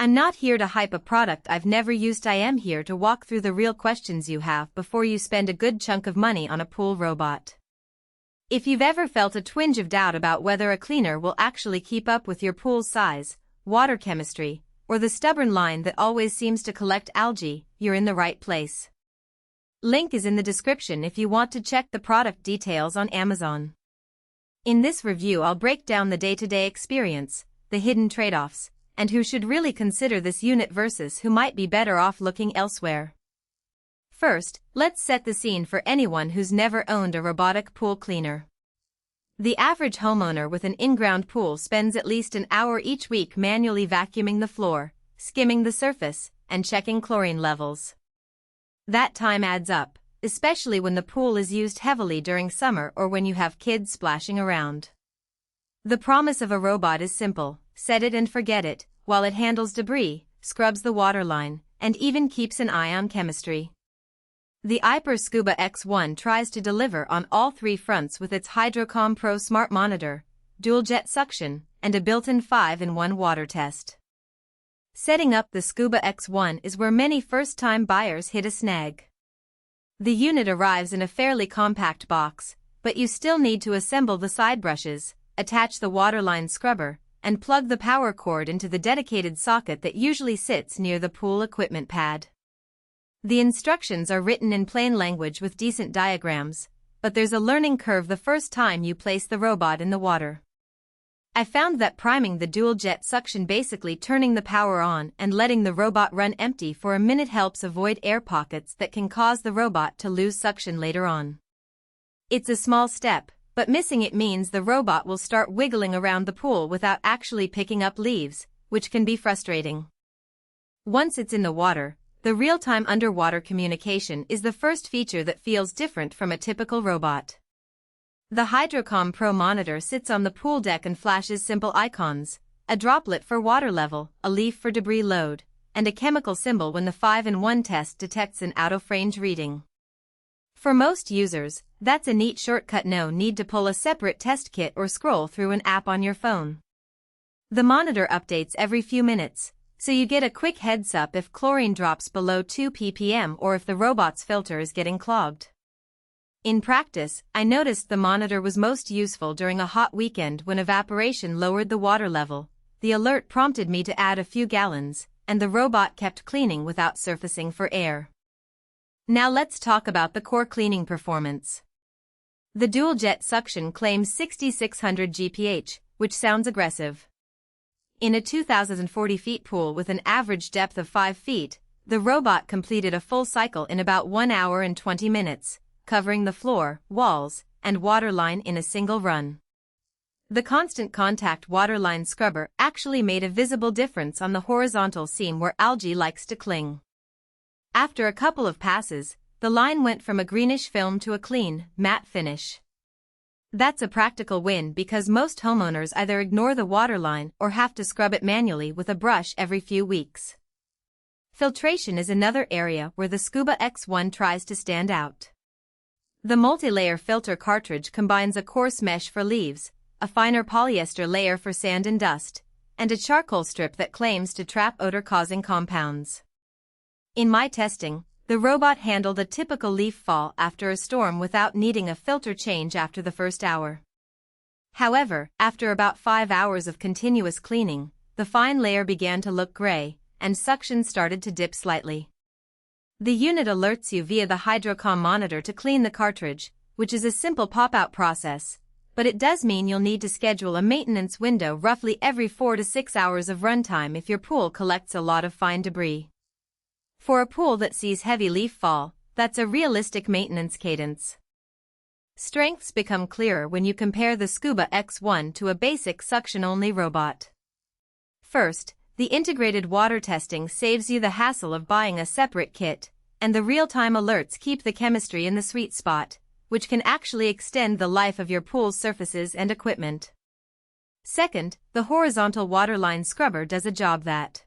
I'm not here to hype a product I've never used. I am here to walk through the real questions you have before you spend a good chunk of money on a pool robot. If you've ever felt a twinge of doubt about whether a cleaner will actually keep up with your pool's size, water chemistry, or the stubborn line that always seems to collect algae, you're in the right place. Link is in the description if you want to check the product details on Amazon. In this review I'll break down the day-to-day experience, the hidden trade-offs, and who should really consider this unit versus who might be better off looking elsewhere. First, let's set the scene for anyone who's never owned a robotic pool cleaner. The average homeowner with an in-ground pool spends at least an hour each week manually vacuuming the floor, skimming the surface, and checking chlorine levels. That time adds up, especially when the pool is used heavily during summer or when you have kids splashing around. The promise of a robot is simple: set it and forget it, while it handles debris, scrubs the waterline, and even keeps an eye on chemistry. The AIPER Scuba X1 tries to deliver on all three fronts with its HydroComm Pro Smart Monitor, dual jet suction, and a built-in 5-in-1 water test. Setting up the Scuba X1 is where many first-time buyers hit a snag. The unit arrives in a fairly compact box, but you still need to assemble the side brushes, attach the waterline scrubber, and plug the power cord into the dedicated socket that usually sits near the pool equipment pad. The instructions are written in plain language with decent diagrams, but there's a learning curve the first time you place the robot in the water. I found that priming the dual jet suction, basically turning the power on and letting the robot run empty for a minute, helps avoid air pockets that can cause the robot to lose suction later on. It's a small step, but missing it means the robot will start wiggling around the pool without actually picking up leaves, which can be frustrating. Once it's in the water, the real-time underwater communication is the first feature that feels different from a typical robot. The HydroComm Pro monitor sits on the pool deck and flashes simple icons: a droplet for water level, a leaf for debris load, and a chemical symbol when the 5-in-1 test detects an out-of-range reading. For most users, that's a neat shortcut. No need to pull a separate test kit or scroll through an app on your phone. The monitor updates every few minutes, so you get a quick heads up if chlorine drops below 2 ppm or if the robot's filter is getting clogged. In practice, I noticed the monitor was most useful during a hot weekend when evaporation lowered the water level. The alert prompted me to add a few gallons, and the robot kept cleaning without surfacing for air. Now let's talk about the core cleaning performance. The dual jet suction claims 6600 GPH, which sounds aggressive. In a 2,040 feet pool with an average depth of 5 feet, the robot completed a full cycle in about 1 hour and 20 minutes, covering the floor, walls, and waterline in a single run. The constant contact waterline scrubber actually made a visible difference on the horizontal seam where algae likes to cling. After a couple of passes, the line went from a greenish film to a clean, matte finish. That's a practical win because most homeowners either ignore the waterline or have to scrub it manually with a brush every few weeks. Filtration is another area where the Scuba X1 tries to stand out. The multi-layer filter cartridge combines a coarse mesh for leaves, a finer polyester layer for sand and dust, and a charcoal strip that claims to trap odor-causing compounds. In my testing, the robot handled a typical leaf fall after a storm without needing a filter change after the first hour. However, after about 5 hours of continuous cleaning, the fine layer began to look gray, and suction started to dip slightly. The unit alerts you via the HydroComm monitor to clean the cartridge, which is a simple pop-out process, but it does mean you'll need to schedule a maintenance window roughly every 4 to 6 hours of runtime if your pool collects a lot of fine debris. For a pool that sees heavy leaf fall, that's a realistic maintenance cadence. Strengths become clearer when you compare the Scuba X1 to a basic suction-only robot. First, the integrated water testing saves you the hassle of buying a separate kit, and the real-time alerts keep the chemistry in the sweet spot, which can actually extend the life of your pool's surfaces and equipment. Second, the horizontal waterline scrubber does a job that